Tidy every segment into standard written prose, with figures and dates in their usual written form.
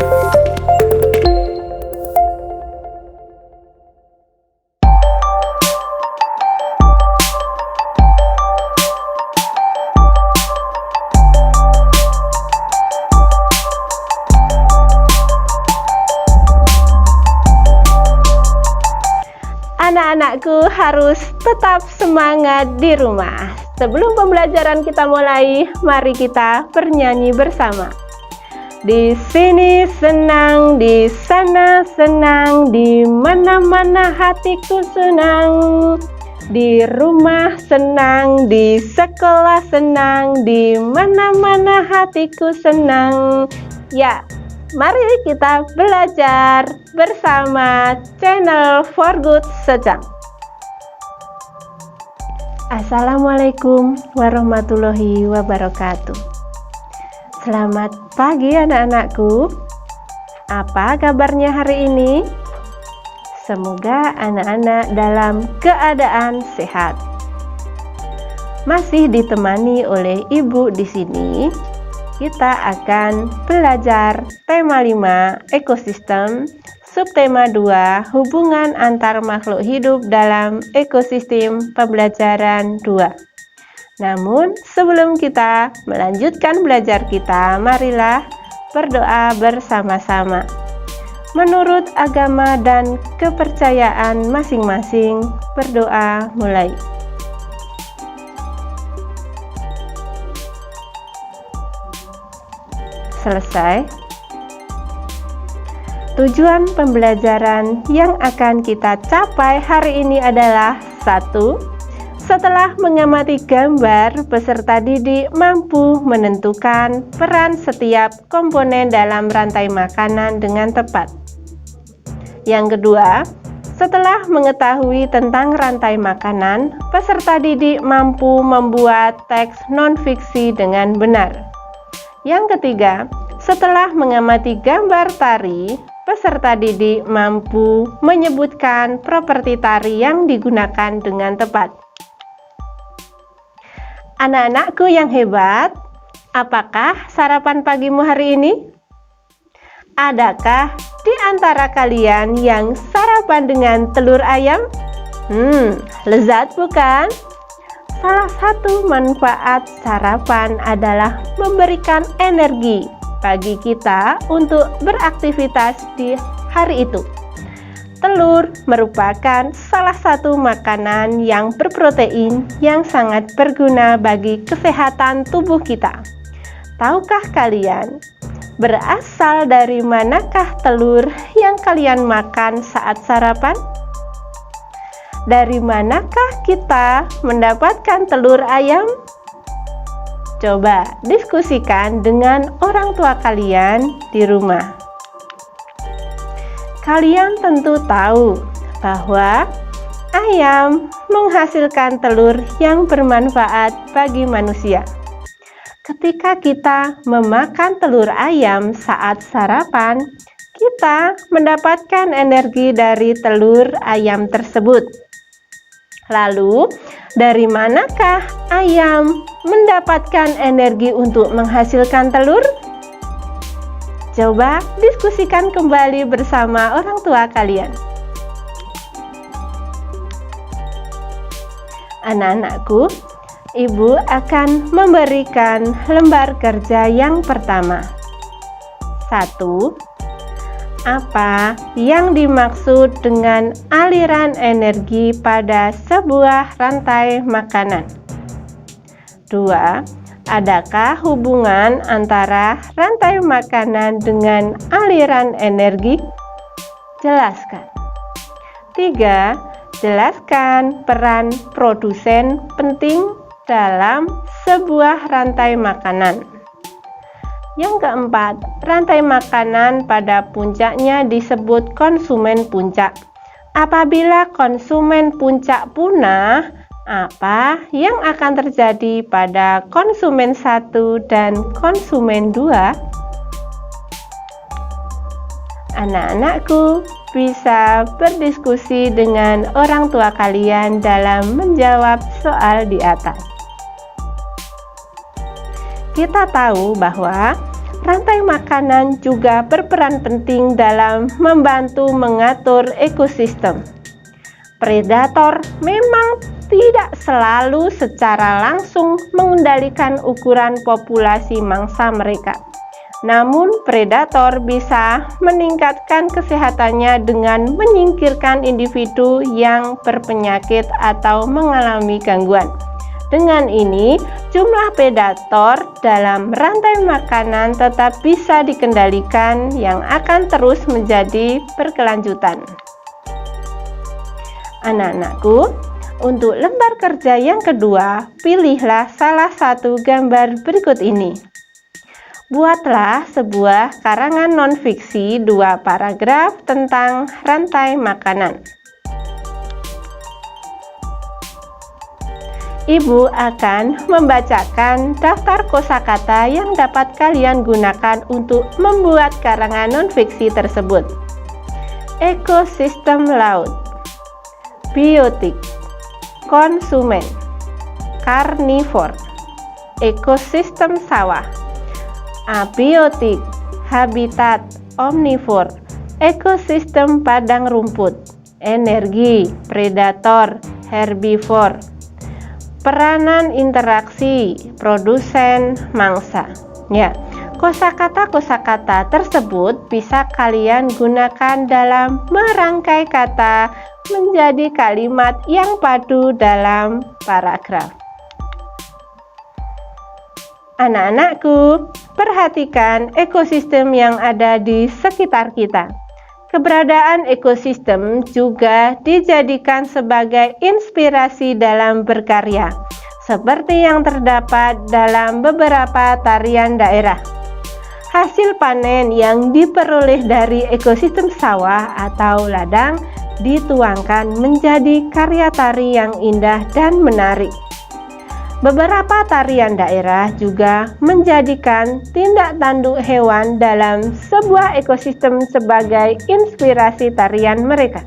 Anak-anakku harus tetap semangat di rumah. Sebelum pembelajaran kita mulai, mari kita bernyanyi bersama. Di sini senang, di sana senang, di mana-mana hatiku senang. Di rumah senang, di sekolah senang, di mana-mana hatiku senang. Ya, mari kita belajar bersama channel For Good Sejang. Assalamualaikum warahmatullahi wabarakatuh. Selamat pagi anak-anakku. Apa kabarnya hari ini? Semoga anak-anak dalam keadaan sehat. Masih ditemani oleh ibu di sini. Kita akan belajar tema 5 ekosistem, subtema 2 hubungan antar makhluk hidup dalam ekosistem pembelajaran 2. Namun sebelum kita melanjutkan belajar kita, marilah berdoa bersama-sama. Menurut agama dan kepercayaan masing-masing, berdoa mulai. Selesai. Tujuan pembelajaran yang akan kita capai hari ini adalah 1. Setelah mengamati gambar, peserta didik mampu menentukan peran setiap komponen dalam rantai makanan dengan tepat. Yang kedua, setelah mengetahui tentang rantai makanan, peserta didik mampu membuat teks non-fiksi dengan benar. Yang ketiga, setelah mengamati gambar tari, peserta didik mampu menyebutkan properti tari yang digunakan dengan tepat. Anak-anakku yang hebat, apakah sarapan pagimu hari ini? Adakah di antara kalian yang sarapan dengan telur ayam? Lezat bukan? Salah satu manfaat sarapan adalah memberikan energi bagi kita untuk beraktivitas di hari itu. Telur merupakan salah satu makanan yang berprotein yang sangat berguna bagi kesehatan tubuh kita. Tahukah kalian, berasal dari manakah telur yang kalian makan saat sarapan? Dari manakah kita mendapatkan telur ayam? Coba diskusikan dengan orang tua kalian di rumah. Kalian tentu tahu bahwa ayam menghasilkan telur yang bermanfaat bagi manusia. Ketika kita memakan telur ayam saat sarapan, kita mendapatkan energi dari telur ayam tersebut. Lalu, dari manakah ayam mendapatkan energi untuk menghasilkan telur? Coba diskusikan kembali bersama orang tua kalian. Anak-anakku, ibu akan memberikan lembar kerja yang pertama. 1. Apa yang dimaksud dengan aliran energi pada sebuah rantai makanan? 2. Adakah hubungan antara rantai makanan dengan aliran energi? Jelaskan. 3. Jelaskan peran produsen penting dalam sebuah rantai makanan. Yang keempat, rantai makanan pada puncaknya disebut konsumen puncak. Apabila konsumen puncak punah, apa yang akan terjadi pada konsumen 1 dan konsumen 2? Anak-anakku bisa berdiskusi dengan orang tua kalian dalam menjawab soal di atas. Kita tahu bahwa rantai makanan juga berperan penting dalam membantu mengatur ekosistem. Predator memang tidak selalu secara langsung mengendalikan ukuran populasi mangsa mereka. Namun, predator bisa meningkatkan kesehatannya dengan menyingkirkan individu yang berpenyakit atau mengalami gangguan. Dengan ini, jumlah predator dalam rantai makanan tetap bisa dikendalikan yang akan terus menjadi berkelanjutan. Anak-anakku, untuk lembar kerja yang kedua, pilihlah salah satu gambar berikut ini. Buatlah sebuah karangan non-fiksi 2 paragraf tentang rantai makanan. Ibu akan membacakan daftar kosakata yang dapat kalian gunakan untuk membuat karangan non-fiksi tersebut. Ekosistem laut, biotik, konsumen, karnivor, ekosistem sawah, abiotik, habitat, omnivor, ekosistem padang rumput, energi, predator, herbivor, peranan interaksi, produsen, mangsa. Ya, kosakata-kosakata tersebut bisa kalian gunakan dalam merangkai kata menjadi kalimat yang padu dalam paragraf. Anak-anakku, perhatikan ekosistem yang ada di sekitar kita. Keberadaan ekosistem juga dijadikan sebagai inspirasi dalam berkarya, seperti yang terdapat dalam beberapa tarian daerah. Hasil panen yang diperoleh dari ekosistem sawah atau ladang dituangkan menjadi karya tari yang indah dan menarik. Beberapa tarian daerah juga menjadikan tindak tanduk hewan dalam sebuah ekosistem sebagai inspirasi tarian mereka.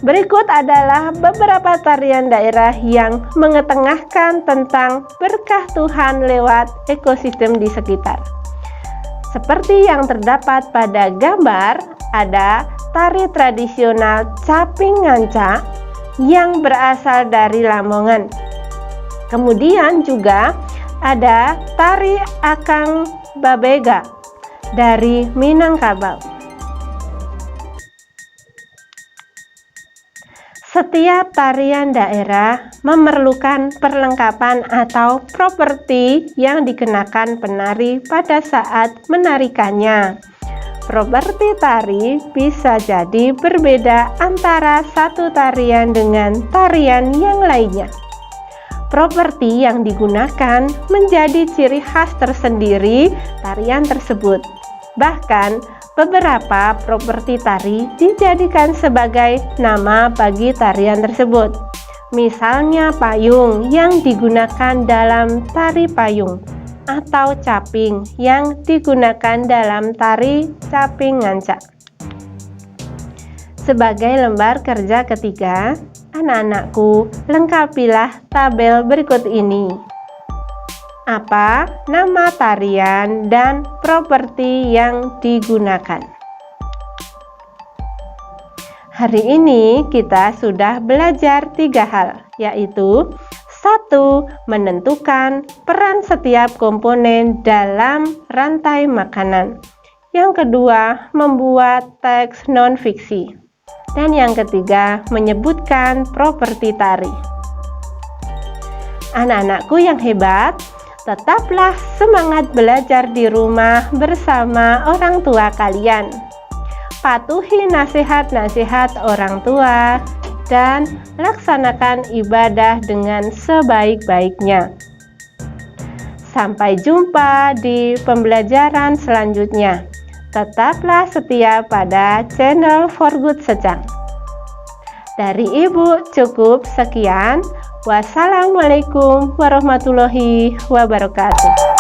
Berikut adalah beberapa tarian daerah yang mengetengahkan tentang berkah Tuhan lewat ekosistem di sekitar. Seperti yang terdapat pada gambar, ada tari tradisional Caping Nganca yang berasal dari Lamongan. Kemudian juga ada tari Akang Babega dari Minangkabau. Setiap tarian daerah memerlukan perlengkapan atau properti yang dikenakan penari pada saat menarikannya. Properti tari bisa jadi berbeda antara satu tarian dengan tarian yang lainnya. Properti yang digunakan menjadi ciri khas tersendiri tarian tersebut. Bahkan, beberapa properti tari dijadikan sebagai nama bagi tarian tersebut. Misalnya payung yang digunakan dalam tari payung, atau caping yang digunakan dalam tari Caping Nganca. Sebagai lembar kerja ketiga, anak-anakku, lengkapilah tabel berikut ini. Apa nama tarian dan properti yang digunakan? Hari ini kita sudah belajar 3 hal, yaitu 1. Menentukan peran setiap komponen dalam rantai makanan. Yang kedua, membuat teks non-fiksi. Dan yang ketiga, menyebutkan properti tari. Anak-anakku yang hebat, tetaplah semangat belajar di rumah bersama orang tua kalian. Patuhi nasihat-nasihat orang tua dan laksanakan ibadah dengan sebaik-baiknya. Sampai jumpa di pembelajaran selanjutnya. Tetaplah setia pada channel For Good Secang. Dari Ibu cukup sekian. Wassalamualaikum warahmatullahi wabarakatuh.